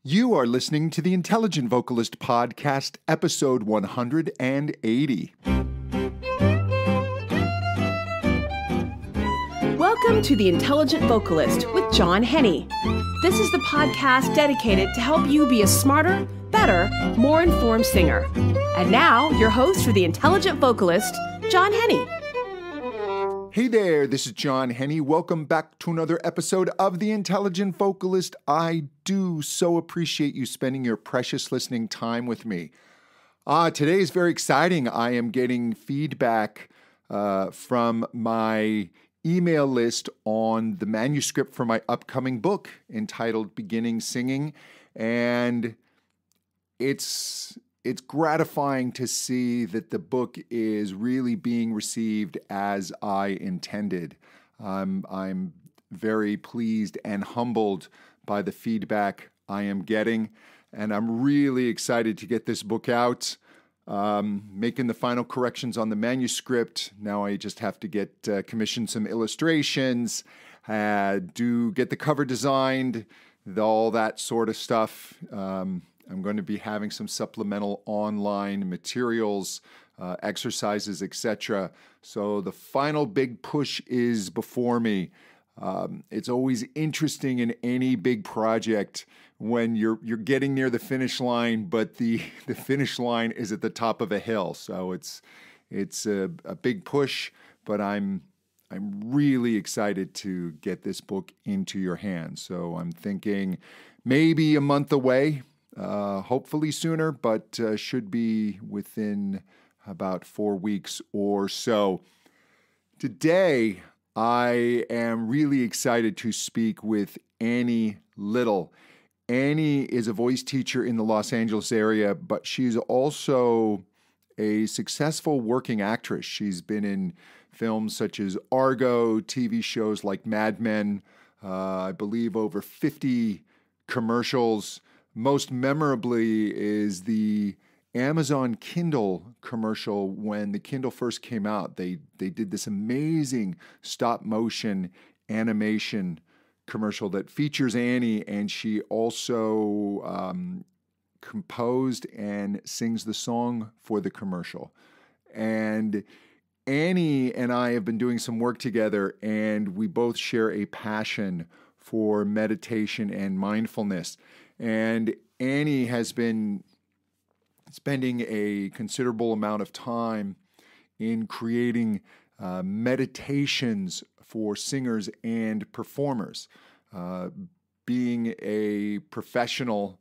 You are listening to the Intelligent Vocalist Podcast, episode 180. Welcome to the Intelligent Vocalist with John Henny. This is the podcast dedicated to help you be a smarter, better, more informed singer. And now, your host for the Intelligent Vocalist, John Henny. Hey there, this is John Henny. Welcome back to another episode of The Intelligent Vocalist. I do so appreciate you spending your precious listening time with me. Today is very exciting. I am getting feedback from my email list on the manuscript for my upcoming book entitled Beginning Singing, and it's gratifying to see that the book is really being received as I intended. I'm very pleased and humbled by the feedback I am getting, and I'm really excited to get this book out. Making the final corrections on the manuscript. Now I just have to get commissioned some illustrations, get the cover designed, all that sort of stuff. I'm going to be having some supplemental online materials, exercises, etc. So the final big push is before me. It's always interesting in any big project when you're getting near the finish line, but the finish line is at the top of a hill. So it's a big push, but I'm really excited to get this book into your hands. So I'm thinking maybe a month away. Hopefully sooner, but should be within about 4 weeks or so. Today, I am really excited to speak with Annie Little. Annie is a voice teacher in the Los Angeles area, but she's also a successful working actress. She's been in films such as Argo, TV shows like Mad Men, I believe over 50 commercials. Most memorably is the Amazon Kindle commercial. When the Kindle first came out, they did this amazing stop motion animation commercial that features Annie, and she also composed and sings the song for the commercial. And Annie and I have been doing some work together, and we both share a passion for meditation and mindfulness. And Annie has been spending a considerable amount of time in creating meditations for singers and performers. Being a professional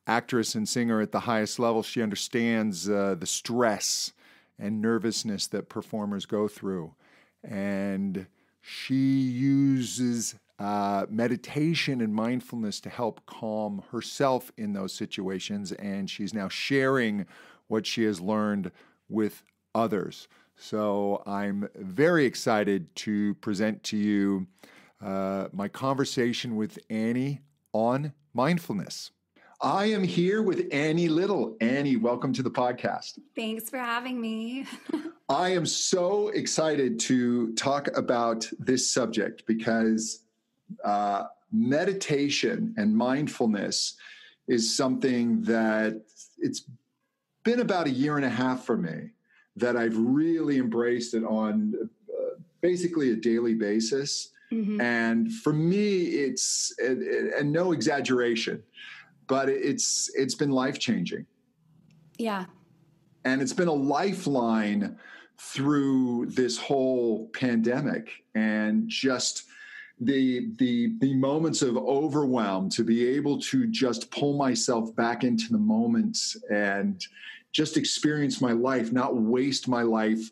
actress and singer at the highest level, she understands the stress and nervousness that performers go through. And she uses meditation and mindfulness to help calm herself in those situations, and she's now sharing what she has learned with others. So I'm very excited to present to you my conversation with Annie on mindfulness. I am here with Annie Little. Annie, welcome to the podcast. Thanks for having me. I am so excited to talk about this subject because meditation and mindfulness is something that it's been about 1.5 years for me that I've really embraced it on basically a daily basis. Mm-hmm. And for me, it's, and no exaggeration, but it's been life-changing. Yeah. And it's been a lifeline through this whole pandemic, and just the moments of overwhelm, to be able to just pull myself back into the moment and just experience my life, not waste my life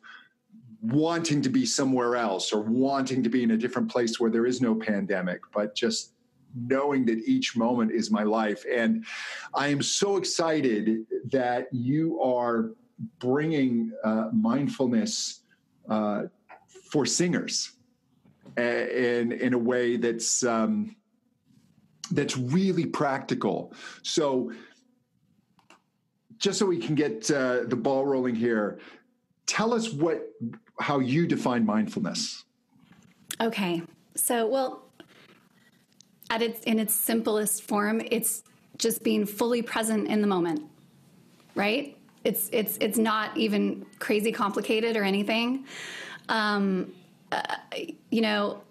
wanting to be somewhere else or wanting to be in a different place where there is no pandemic, but just knowing that each moment is my life. And I am so excited that you are bringing mindfulness for singers in a way that's really practical. So just so we can get the ball rolling here, tell us how you define mindfulness. Okay. So, well, in its simplest form, it's just being fully present in the moment, right? It's not even crazy complicated or anything. You know,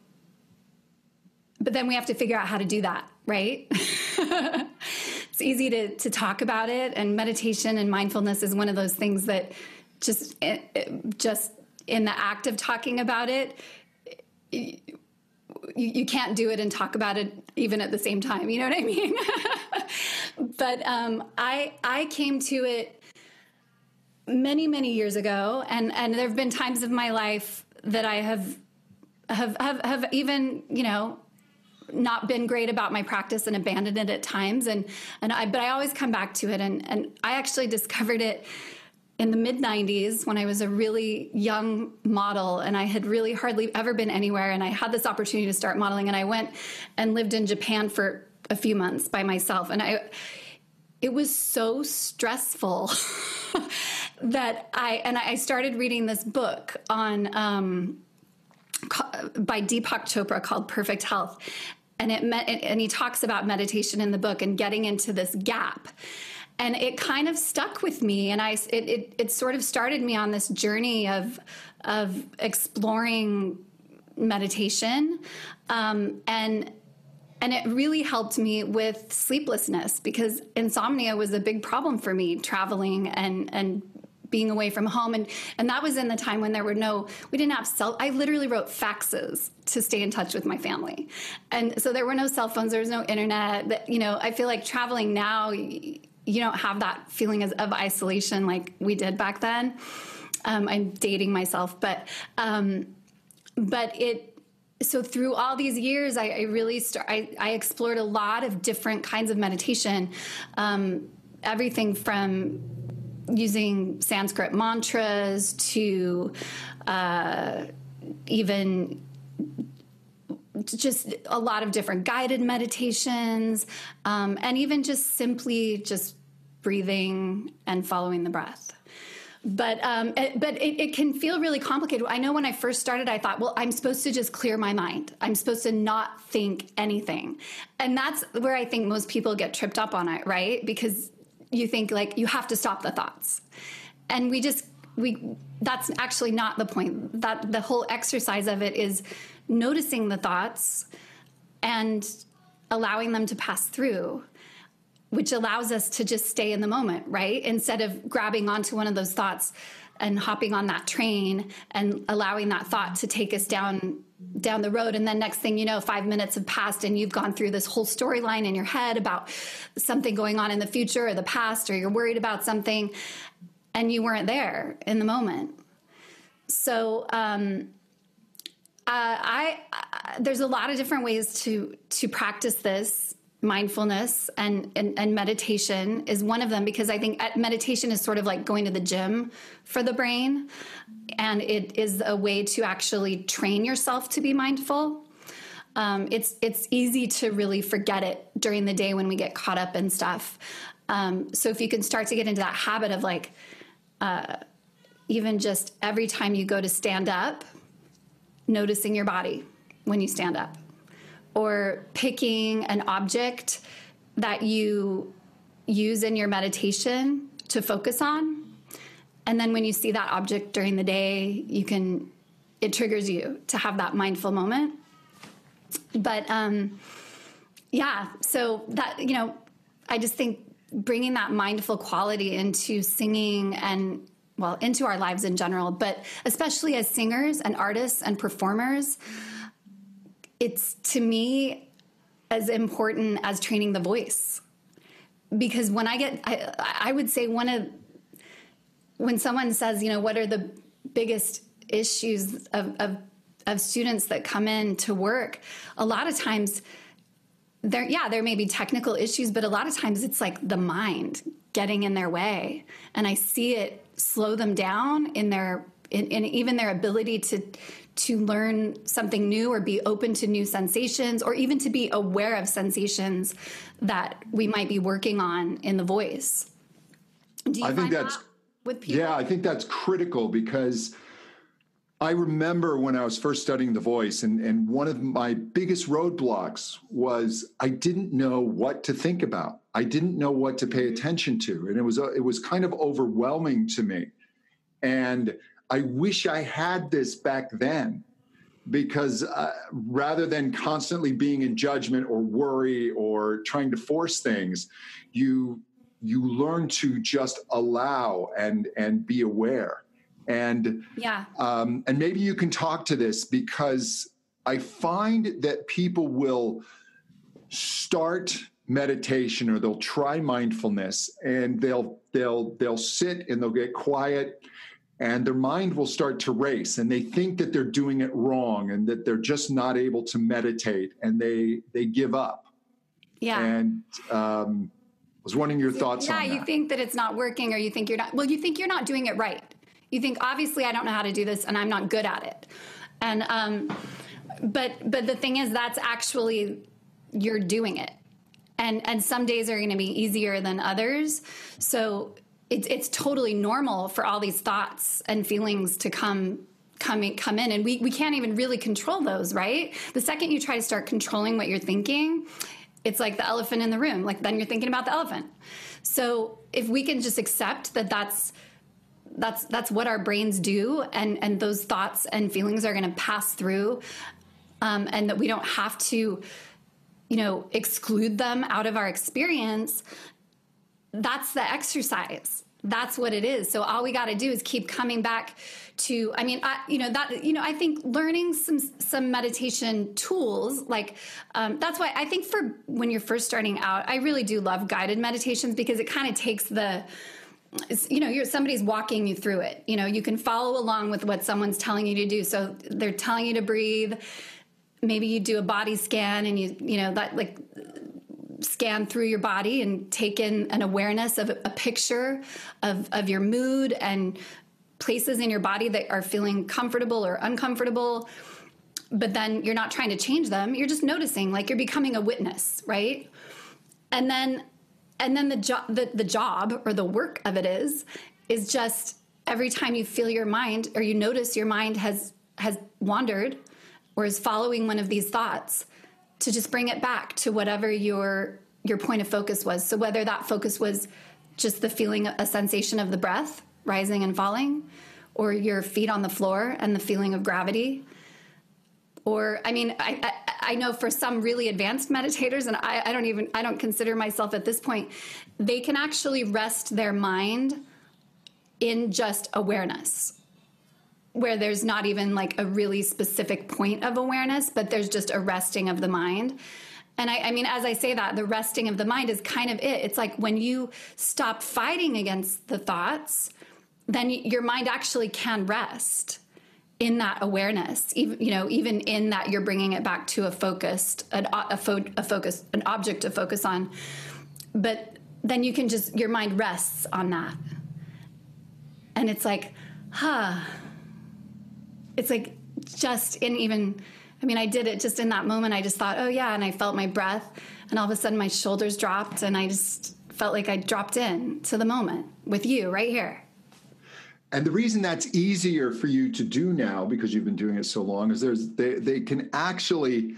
but then we have to figure out how to do that, right? It's easy to talk about it, and meditation and mindfulness is one of those things that just in the act of talking about it, you can't do it and talk about it even at the same time. You know what I mean? But I came to it many, many years ago, and there have been times of my life that I have even, you know, not been great about my practice and abandoned it at times. But I always come back to it. And I actually discovered it in the mid 90s when I was a really young model, and I had really hardly ever been anywhere. And I had this opportunity to start modeling, and I went and lived in Japan for a few months by myself. And it was so stressful that I started reading this book on, by Deepak Chopra called Perfect Health. And he talks about meditation in the book and getting into this gap. And it kind of stuck with me. And it sort of started me on this journey of exploring meditation. And it really helped me with sleeplessness, because insomnia was a big problem for me, traveling and being away from home. And that was in the time when we didn't have I literally wrote faxes to stay in touch with my family. And so there were no cell phones, there was no internet. You know, I feel like traveling now, you don't have that feeling of isolation like we did back then. I'm dating myself, but so through all these years, I really I explored a lot of different kinds of meditation, everything from using Sanskrit mantras to even just a lot of different guided meditations, and even just simply just breathing and following the breath. But it can feel really complicated. I know when I first started, I thought, well, I'm supposed to just clear my mind. I'm supposed to not think anything. And that's where I think most people get tripped up on it, right? Because you think like you have to stop the thoughts. And that's actually not the point. That the whole exercise of it is noticing the thoughts and allowing them to pass through, which allows us to just stay in the moment, right? Instead of grabbing onto one of those thoughts and hopping on that train and allowing that thought to take us down the road. And then next thing you know, 5 minutes have passed and you've gone through this whole storyline in your head about something going on in the future or the past, or you're worried about something and you weren't there in the moment. So, there's a lot of different ways to practice this. Mindfulness and meditation is one of them, because I think meditation is sort of like going to the gym for the brain, and it is a way to actually train yourself to be mindful. It's easy to really forget it during the day when we get caught up in stuff. So if you can start to get into that habit of like, even just every time you go to stand up, noticing your body when you stand up, or picking an object that you use in your meditation to focus on. And then when you see that object during the day, it triggers you to have that mindful moment. But, so that, I just think bringing that mindful quality into singing and, well, into our lives in general, but especially as singers and artists and performers, it's, to me, as important as training the voice. Because when I would say when someone says, what are the biggest issues of students that come in to work, a lot of times there may be technical issues, but a lot of times it's like the mind getting in their way. And I see it slow them down in even their ability to learn something new, or be open to new sensations, or even to be aware of sensations that we might be working on in the voice. Do you find that with people? Yeah, I think that's critical, because I remember when I was first studying the voice, and one of my biggest roadblocks was I didn't know what to think about. I didn't know what to pay attention to. And it was kind of overwhelming to me. And I wish I had this back then, because rather than constantly being in judgment or worry or trying to force things, you learn to just allow and be aware. And and maybe you can talk to this, because I find that people will start meditation or they'll try mindfulness, and they'll sit and they'll get quiet, and their mind will start to race, and they think that they're doing it wrong and that they're just not able to meditate, and they give up. Yeah. And I was wondering your thoughts on that. Yeah, you think that it's not working, or you think you're not doing it right. You think, obviously I don't know how to do this and I'm not good at it. And but the thing is, that's actually, you're doing it. And some days are going to be easier than others. So it's totally normal for all these thoughts and feelings to come in. And we can't even really control those, right? The second you try to start controlling what you're thinking, it's like the elephant in the room. Like, then you're thinking about the elephant. So if we can just accept that that's what our brains do, and those thoughts and feelings are going to pass through, and that we don't have to, exclude them out of our experience, that's the exercise. That's what it is. So all we got to do is keep coming back to, I think learning some meditation tools, like, that's why I think for when you're first starting out, I really do love guided meditations, because it kind of takes somebody's walking you through it. You can follow along with what someone's telling you to do. So they're telling you to breathe. Maybe you do a body scan, and scan through your body and take in an awareness of a picture of your mood and places in your body that are feeling comfortable or uncomfortable. But then you're not trying to change them. You're just noticing, like, you're becoming a witness, right? And then the job or the work of it is just every time you feel your mind, or you notice your mind has wandered or is following one of these thoughts, to just bring it back to whatever your point of focus was. So whether that focus was just the feeling, a sensation of the breath rising and falling, or your feet on the floor and the feeling of gravity, or, I know for some really advanced meditators, and I don't consider myself at this point, they can actually rest their mind in just awareness, where there's not even like a really specific point of awareness, but there's just a resting of the mind. And as I say that, the resting of the mind is kind of it. It's like when you stop fighting against the thoughts, then your mind actually can rest in that awareness, even in that you're bringing it back to an object to focus on. But then you can your mind rests on that. And it's like, it's like just I did it just in that moment. I just thought, oh yeah. And I felt my breath, and all of a sudden my shoulders dropped, and I just felt like I dropped in to the moment with you right here. And the reason that's easier for you to do now, because you've been doing it so long, is they can actually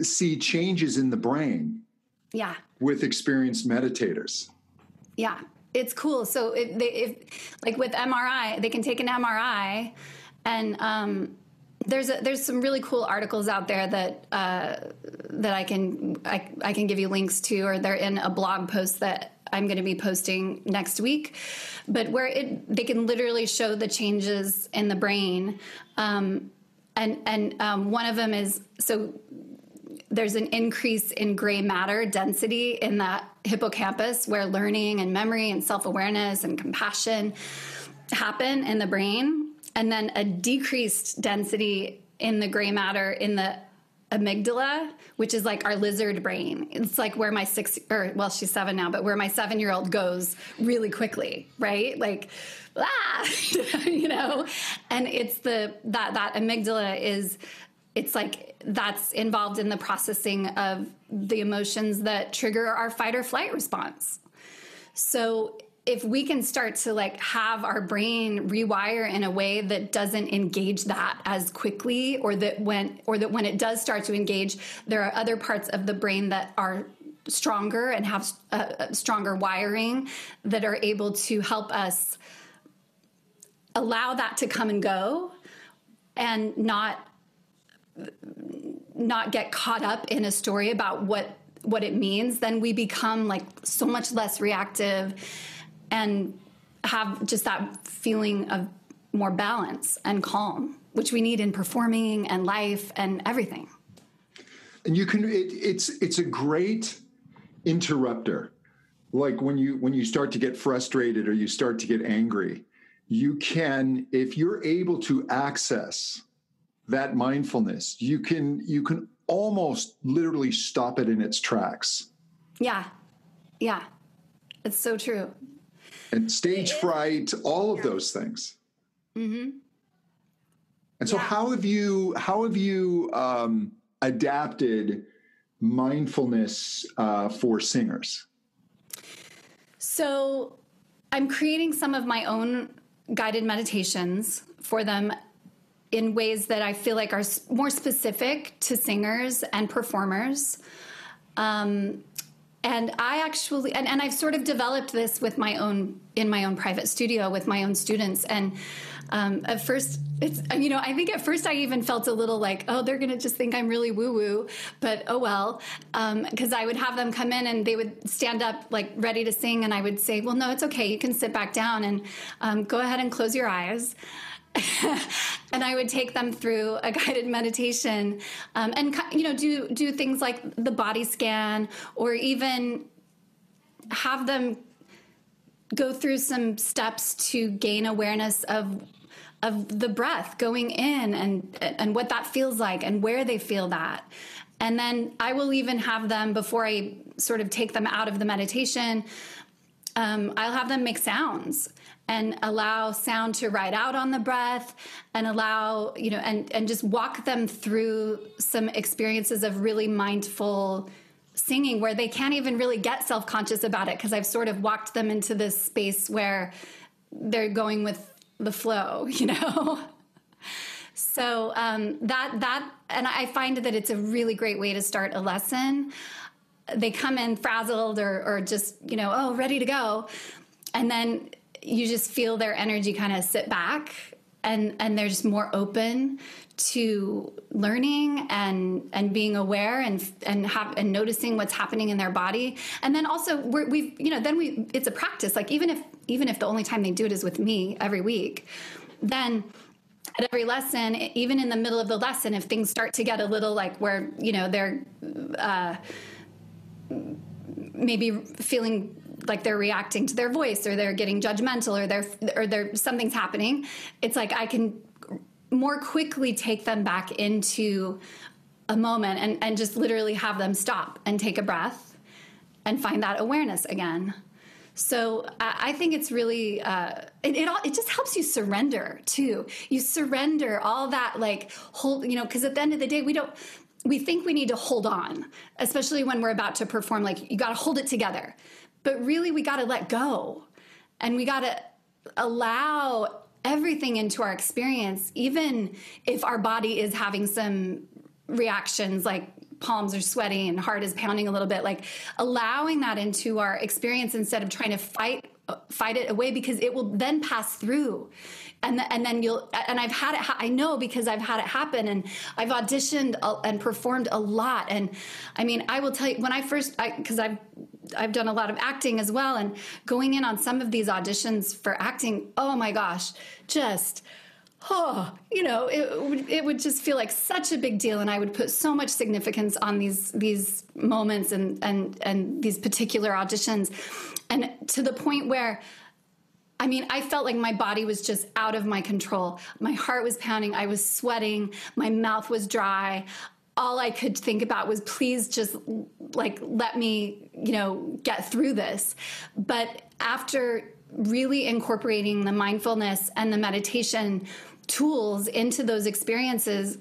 see changes in the brain. Yeah. With experienced meditators. Yeah, it's cool. So if like with MRI, they can take an MRI, and there's some really cool articles out there that I can give you links to, or they're in a blog post that I'm going to be posting next week, but where they can literally show the changes in the brain. And one of them is, so there's an increase in gray matter density in that hippocampus, where learning and memory and self-awareness and compassion happen in the brain. And then a decreased density in the gray matter in the amygdala, which is like our lizard brain. It's like where she's 7 now, but where my 7-year-old goes really quickly, right? Like, and it's that amygdala it's like that's involved in the processing of the emotions that trigger our fight or flight response. So if we can start to like have our brain rewire in a way that doesn't engage that as quickly, or that when it does start to engage, there are other parts of the brain that are stronger and have a stronger wiring that are able to help us allow that to come and go and not get caught up in a story about what it means, then we become like so much less reactive and have just that feeling of more balance and calm, which we need in performing and life and everything. And it's a great interrupter. Like when you start to get frustrated or you start to get angry, you can, if you're able to access that mindfulness, you can almost literally stop it in its tracks. Yeah. It's so true. And stage fright, all of those things. Mm-hmm. And so how have you adapted mindfulness for singers? So I'm creating some of my own guided meditations for them in ways that I feel like are more specific to singers and performers. And I actually, and I've sort of developed this in my own private studio with my own students. And at first, I think at first I even felt a little like, oh, they're going to just think I'm really woo-woo, but oh well. Because I would have them come in and they would stand up like ready to sing. And I would say, well, no, it's okay. You can sit back down and go ahead and close your eyes. And I would take them through a guided meditation, and do things like the body scan, or even have them go through some steps to gain awareness of the breath going in and what that feels like and where they feel that. And then I will even have them, before I sort of take them out of the meditation, I'll have them make sounds and allow sound to ride out on the breath, and allow, and just walk them through some experiences of really mindful singing where they can't even really get self-conscious about it, because I've sort of walked them into this space where they're going with the flow, So that, and I find that it's a really great way to start a lesson. They come in frazzled or just, ready to go. And then you just feel their energy kind of sit back, and they're just more open to learning and being aware and noticing what's happening in their body. And then also it's a practice. Like even if the only time they do it is with me every week, then at every lesson, even in the middle of the lesson, if things start to get a little like where, they're maybe feeling like they're reacting to their voice, or they're getting judgmental, or they're something's happening, it's like I can more quickly take them back into a moment and just literally have them stop and take a breath and find that awareness again. So I think it's really, it just helps you surrender too. You surrender all that because at the end of the day, we think we need to hold on, especially when we're about to perform, like you got to hold it together. But really, we got to let go, and we got to allow everything into our experience, even if our body is having some reactions, like palms are sweaty and heart is pounding a little bit, like allowing that into our experience instead of trying to fight it away, because it will then pass through. And then I've had it, I know, because I've had it happen, and I've auditioned and performed a lot. And I mean, I will tell you, when because I've done a lot of acting as well, and going in on some of these auditions for acting, oh my gosh, just, it would just feel like such a big deal. And I would put so much significance on these moments and these particular auditions. And to the point where, I mean, I felt like my body was just out of my control. My heart was pounding. I was sweating. My mouth was dry. All I could think about was, please just let me, get through this. But after really incorporating the mindfulness and the meditation tools into those experiences,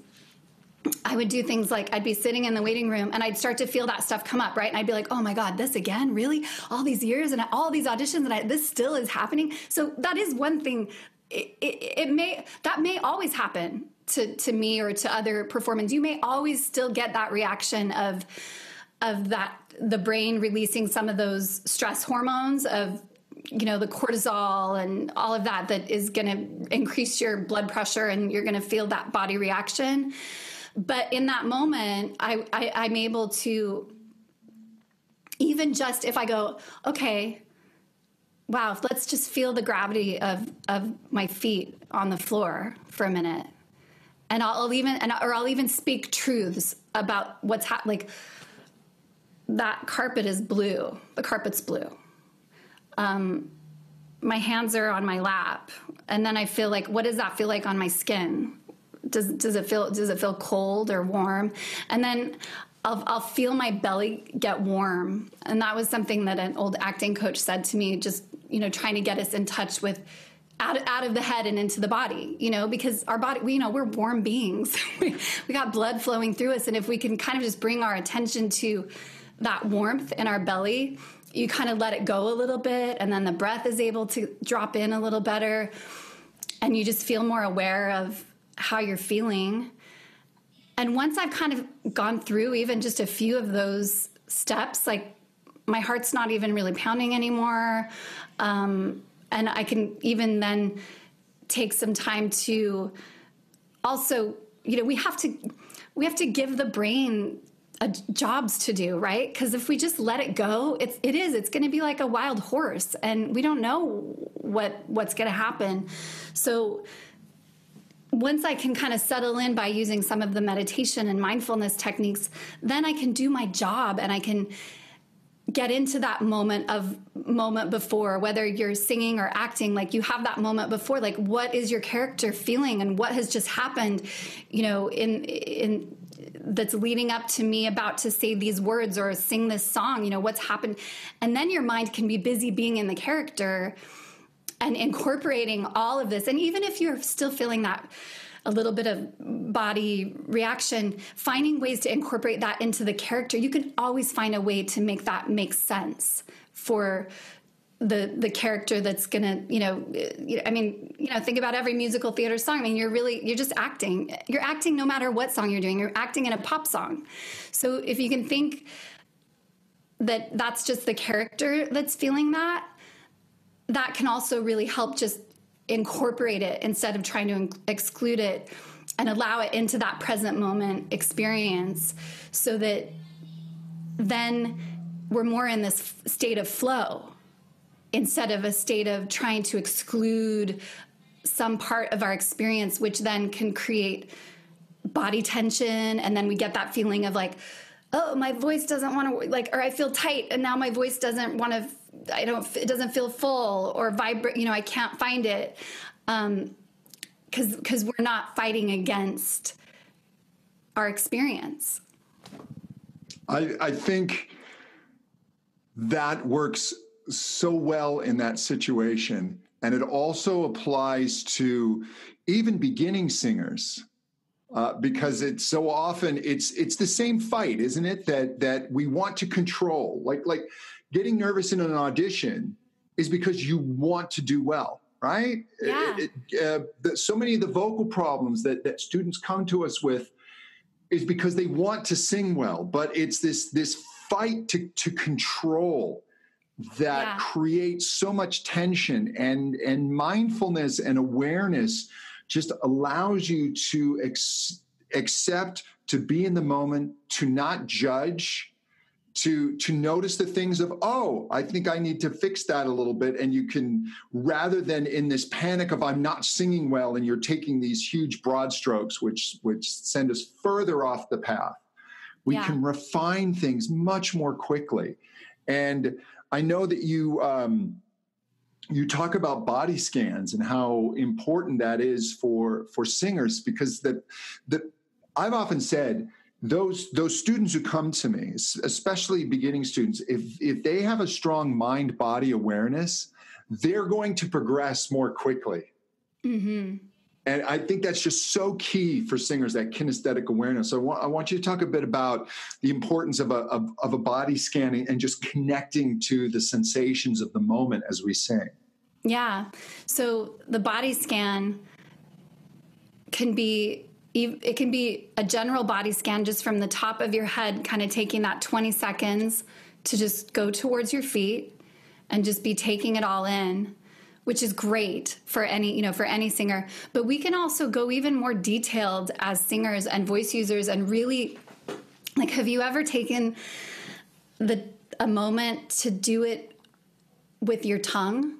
I would do things like I'd be sitting in the waiting room and I'd start to feel that stuff come up, right? And I'd be like, oh my God, this again? Really? All these years and all these auditions, and this still is happening? So that is one thing. That may always happen to me or to other performers. You may always still get that reaction of that the brain releasing some of those stress hormones of, the cortisol and all of that is going to increase your blood pressure, and you're going to feel that body reaction. But in that moment, I'm able to, even just if I go, okay, wow, let's just feel the gravity of my feet on the floor for a minute. And I'll even speak truths about what's happening. Like, that carpet is blue. The carpet's blue. My hands are on my lap. And then I feel like, what does that feel like on my skin? Does it feel cold or warm? And then I'll feel my belly get warm. And that was something that an old acting coach said to me, just, trying to get us in touch with out of the head and into the body, because our body, we're warm beings. we got blood flowing through us. And if we can kind of just bring our attention to that warmth in our belly, you kind of let it go a little bit. And then the breath is able to drop in a little better. And you just feel more aware of how you're feeling. And once I've kind of gone through even just a few of those steps, like, my heart's not even really pounding anymore. And I can even then take some time to also, we have to give the brain jobs to do, right? Because if we just let it go, it's going to be like a wild horse, and we don't know what's going to happen. So once I can kind of settle in by using some of the meditation and mindfulness techniques, then I can do my job, and I can get into that moment before, whether you're singing or acting, like, you have that moment before, like, what is your character feeling and what has just happened, in that's leading up to me about to say these words or sing this song, what's happened. And then your mind can be busy being in the character and incorporating all of this. And even if you're still feeling that a little bit of body reaction, finding ways to incorporate that into the character, you can always find a way to make that make sense for the character that's gonna, think about every musical theater song. I mean, you're just acting. You're acting no matter what song you're doing. You're acting in a pop song. So if you can think that that's just the character that's feeling that can also really help just incorporate it instead of trying to exclude it, and allow it into that present moment experience, so that then we're more in this state of flow instead of a state of trying to exclude some part of our experience, which then can create body tension. And then we get that feeling of like, oh, my voice doesn't want to, like, or I feel tight and now my voice doesn't want to, it doesn't feel full or vibrate, I can't find it. Because we're not fighting against our experience. I think that works so well in that situation. And it also applies to even beginning singers. Because it's so often it's the same fight, isn't it? That we want to control. Like getting nervous in an audition is because you want to do well, right? Yeah. So many of the vocal problems that students come to us with is because they want to sing well, but it's this fight to control that creates so much tension, and mindfulness and awareness just allows you to accept, to be in the moment, to not judge, to notice the things of, oh, I think I need to fix that a little bit. And you can, rather than in this panic of I'm not singing well, and you're taking these huge broad strokes, which send us further off the path, we can refine things much more quickly. And I know that you talk about body scans and how important that is for singers, because I've often said those students who come to me, especially beginning students, if they have a strong mind-body awareness, they're going to progress more quickly. Mm-hmm. And I think that's just so key for singers, that kinesthetic awareness. So I want you to talk a bit about the importance of a body scanning and just connecting to the sensations of the moment as we sing. Yeah. So the body scan can be a general body scan just from the top of your head, kind of taking that 20 seconds to just go towards your feet and just be taking it all in, which is great for any singer. But we can also go even more detailed as singers and voice users and really, like, have you ever taken a moment to do it with your tongue?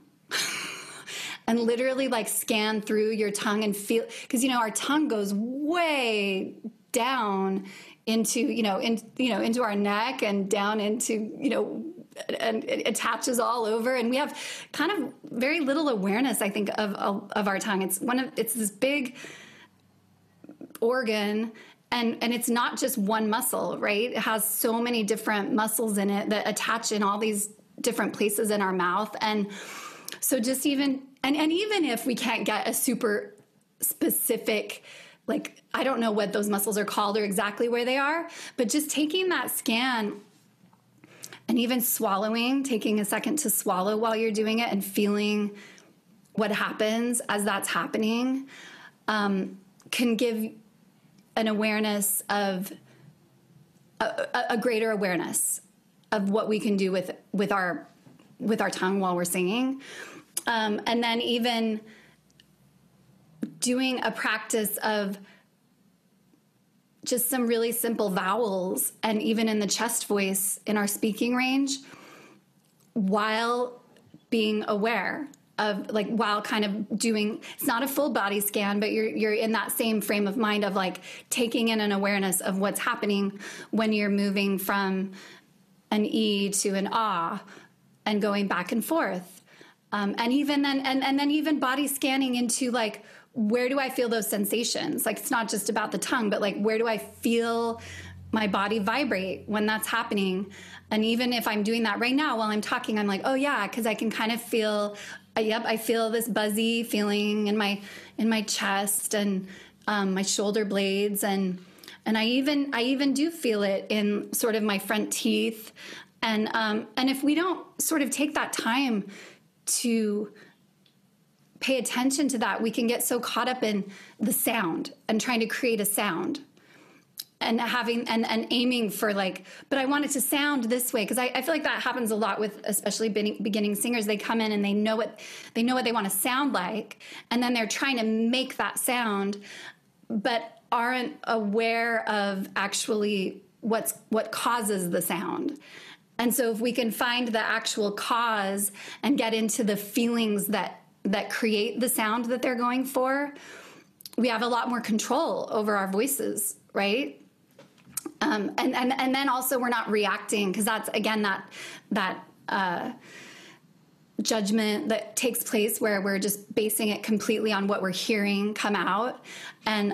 And literally like scan through your tongue and feel, because, our tongue goes way down into, into our neck and down into, and it attaches all over. And we have kind of very little awareness, I think, of our tongue. It's this big organ, and it's not just one muscle, right? It has so many different muscles in it that attach in all these different places in our mouth. And so just even if we can't get a super specific, like, I don't know what those muscles are called or exactly where they are, but just taking that scan and even swallowing, taking a second to swallow while you're doing it and feeling what happens as that's happening, can give an awareness of a greater awareness of what we can do with our tongue while we're singing. And then even doing a practice of just some really simple vowels, and even in the chest voice in our speaking range, while being aware of, like, while kind of doing, it's not a full body scan, but you're in that same frame of mind of like taking in an awareness of what's happening when you're moving from an E to an ah and going back and forth. And even then, and then even body scanning into, like, where do I feel those sensations? Like, it's not just about the tongue, but like, where do I feel my body vibrate when that's happening? And even if I'm doing that right now while I'm talking, I'm like, oh yeah, because I can kind of feel, I feel this buzzy feeling in my chest and my shoulder blades, and I even do feel it in sort of my front teeth. And if we don't sort of take that time to pay attention to that, we can get so caught up in the sound and trying to create a sound and having and aiming for, like, but I want it to sound this way, because I feel like that happens a lot with especially beginning singers. They come in and they know what they want to sound like, and then they're trying to make that sound, but aren't aware of actually what causes the sound. And so if we can find the actual cause and get into the feelings that create the sound that they're going for, we have a lot more control over our voices, right? And then also we're not reacting, because that's, again, that judgment that takes place where we're just basing it completely on what we're hearing come out. And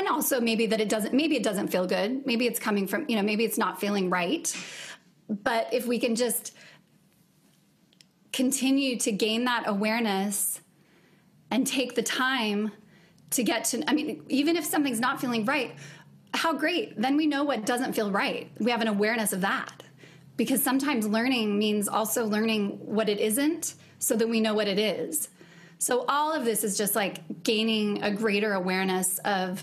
also maybe it doesn't feel good. Maybe it's coming from, maybe it's not feeling right. But if we can just continue to gain that awareness and take the time to get to, even if something's not feeling right, how great. Then we know what doesn't feel right. We have an awareness of that, because sometimes learning means also learning what it isn't so that we know what it is. So all of this is just like gaining a greater awareness of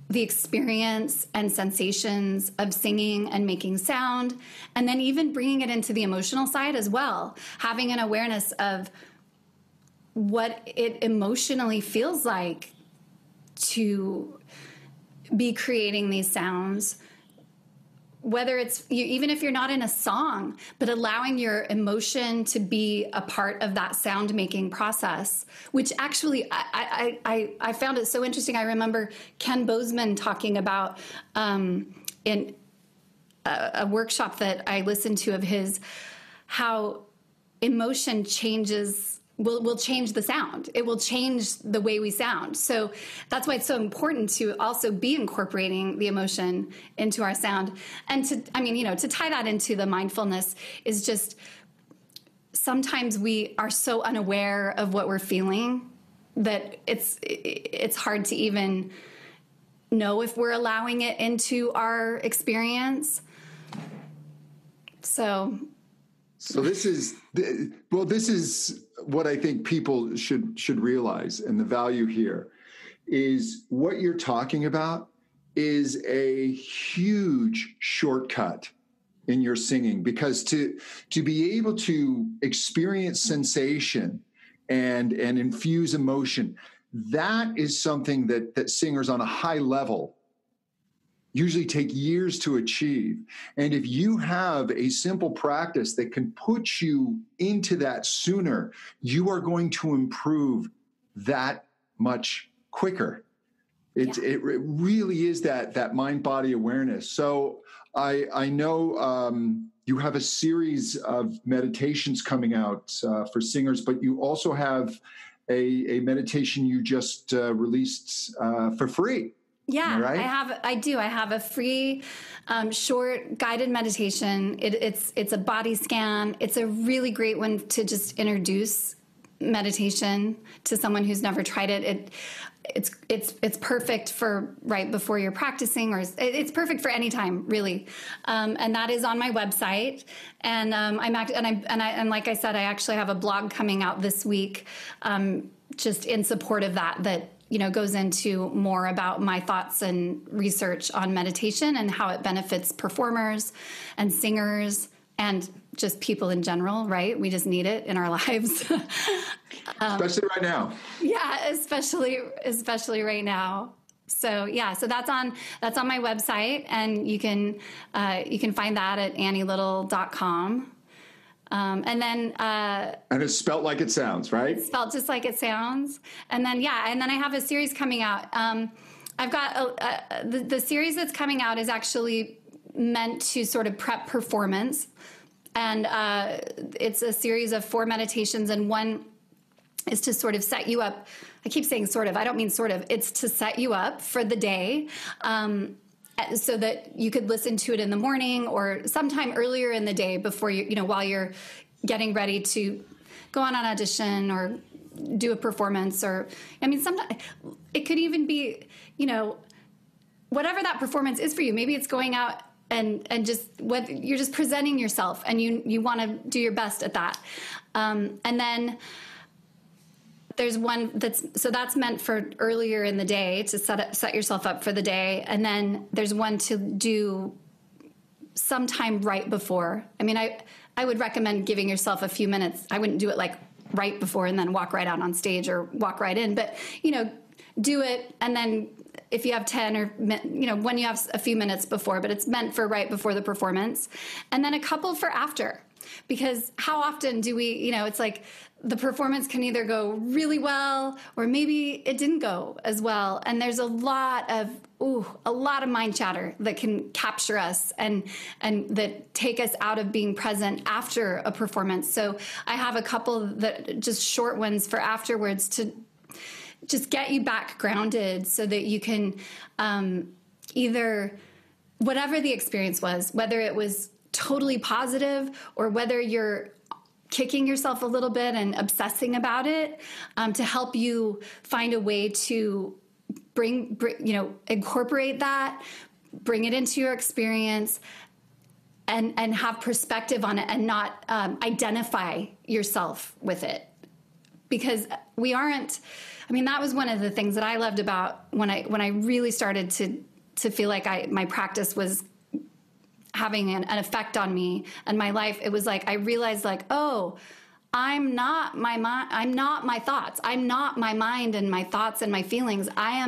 the experience and sensations of singing and making sound, and then even bringing it into the emotional side as well, having an awareness of what it emotionally feels like to be creating these sounds, whether it's even if you're not in a song, but allowing your emotion to be a part of that sound making process, which actually I found it so interesting. I remember Ken Bozeman talking about in a workshop that I listened to of his, how emotion will change the sound. It will change the way we sound. So that's why it's so important to also be incorporating the emotion into our sound. And to tie that into the mindfulness is just, sometimes we are so unaware of what we're feeling that it's hard to even know if we're allowing it into our experience. So this is what I think people should realize, and the value here is what you're talking about is a huge shortcut in your singing, because to be able to experience sensation and infuse emotion, that is something that singers on a high level usually take years to achieve. And if you have a simple practice that can put you into that sooner, you are going to improve that much quicker. It really is that mind-body awareness. So I know you have a series of meditations coming out for singers, but you also have a meditation you just released for free. Yeah, right? I do. I have a free, short guided meditation. It's a body scan. It's a really great one to just introduce meditation to someone who's never tried it. It's perfect for right before you're practicing, or it's perfect for any time, really. And that is on my website. And and like I said, I actually have a blog coming out this week, just in support of that goes into more about my thoughts and research on meditation and how it benefits performers and singers and just people in general, right? We just need it in our lives. Especially right now. Yeah, especially right now. So that's on my website, and you can find that at annielittle.com. And then, and it's spelt like it sounds, right? It's spelt just like it sounds. And then I have a series coming out. I've got the series that's coming out is actually meant to sort of prep performance, and it's a series of 4 meditations, and one is to sort of set you up. I keep saying sort of. I don't mean sort of. It's to set you up for the day. So that you could listen to it in the morning or sometime earlier in the day before while you're getting ready to go on an audition or do a performance, or, sometimes it could even be, whatever that performance is for you. Maybe it's going out and just whether you're just presenting yourself and you want to do your best at that. And then there's one that's meant for earlier in the day to set yourself up for the day. And then there's one to do sometime right before. I would recommend giving yourself a few minutes. I wouldn't do it like right before and then walk right out on stage or walk right in, but do it. And then if you have 10 or, when you have a few minutes before, but it's meant for right before the performance, and then a couple for after. Because how often do we, it's like the performance can either go really well or maybe it didn't go as well. And there's a lot of mind chatter that can capture us and that take us out of being present after a performance. So I have a couple that just short ones for afterwards to just get you back grounded so that you can either, whatever the experience was, whether it was totally positive or whether you're kicking yourself a little bit and obsessing about it, to help you find a way to bring incorporate that, bring it into your experience, and have perspective on it, and not identify yourself with it. Because we aren't, that was one of the things that I loved about when I really started to feel like my practice was having an effect on me and my life. It was like I realized, I'm not my mind. I'm not my thoughts. I'm not my mind and my thoughts and my feelings. I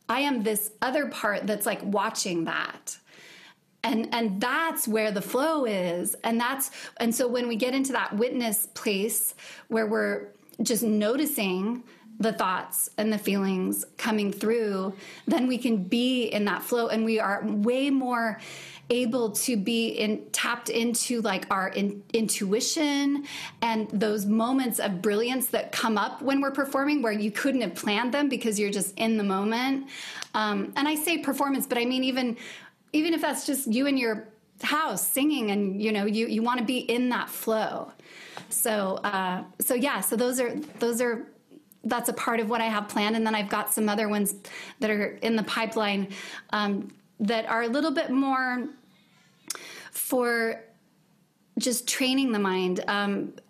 am this other part that's like watching that. And that's where the flow is. And so when we get into that witness place where we're just noticing the thoughts and the feelings coming through, then we can be in that flow, and we are way more able to be tapped into like our intuition and those moments of brilliance that come up when we're performing, where you couldn't have planned them because you're just in the moment. And I say performance, but I mean even if that's just you in your house singing and you want to be in that flow. So that's a part of what I have planned. And then I've got some other ones that are in the pipeline that are a little bit more for just training the mind, and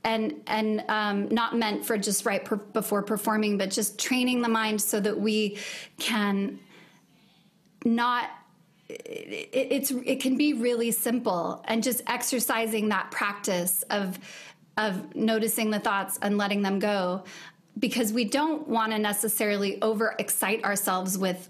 not meant for just right before performing, but just training the mind so that we can not it can be really simple, and just exercising that practice of noticing the thoughts and letting them go, because we don't want to necessarily overexcite ourselves with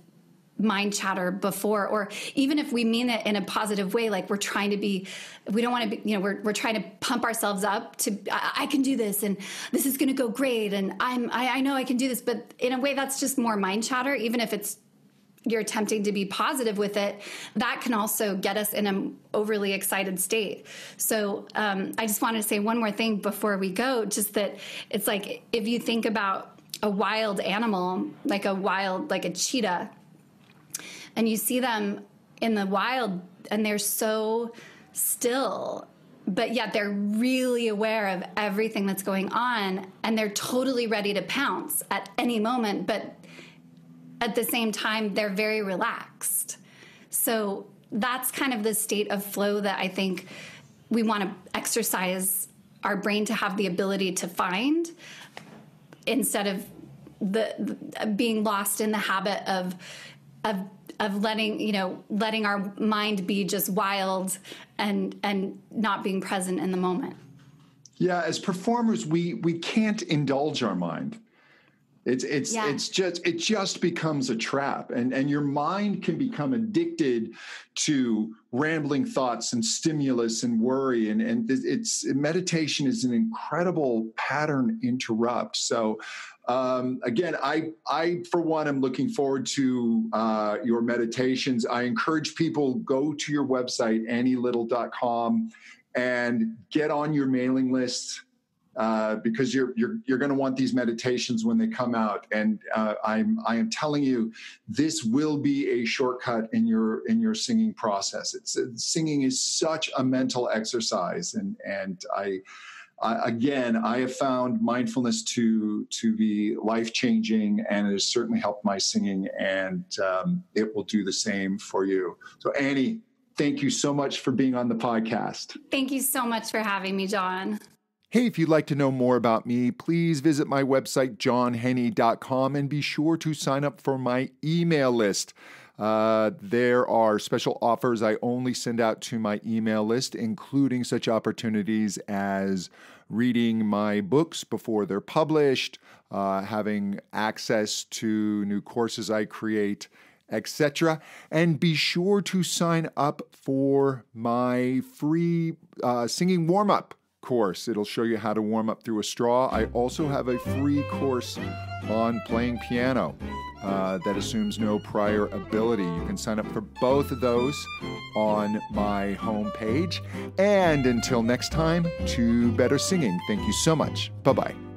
mind chatter before, or even if we mean it in a positive way, like we don't want to be, we're trying to pump ourselves up to, I can do this, and this is going to go great, and I know I can do this. But in a way, that's just more mind chatter. Even if you're attempting to be positive with it, that can also get us in an overly excited state. So I just wanted to say one more thing before we go, just that it's like, if you think about a wild animal, like a cheetah, and you see them in the wild and they're so still, but yet they're really aware of everything that's going on, and they're totally ready to pounce at any moment, but at the same time, they're very relaxed. So that's kind of the state of flow that I think we want to exercise our brain to have the ability to find, instead of being lost in the habit of letting our mind be just wild and not being present in the moment. Yeah, as performers, we can't indulge our mind. It just becomes a trap, and your mind can become addicted to rambling thoughts and stimulus and worry, and meditation is an incredible pattern interrupt. So again, I for one am looking forward to your meditations. I encourage people, go to your website, annylittle.com, and get on your mailing list. Because you're going to want these meditations when they come out, and I am telling you, this will be a shortcut in your singing process. Singing is such a mental exercise, and I have found mindfulness to be life-changing, and it has certainly helped my singing, and it will do the same for you. So Annie, thank you so much for being on the podcast. Thank you so much for having me, John. Hey, if you'd like to know more about me, please visit my website, johnhenny.com, and be sure to sign up for my email list. There are special offers I only send out to my email list, including such opportunities as reading my books before they're published, having access to new courses I create, etc. And be sure to sign up for my free singing warm-up course. It'll show you how to warm up through a straw. I also have a free course on playing piano that assumes no prior ability. You can sign up for both of those on my homepage. And until next time, to better singing. Thank you so much. Bye-bye.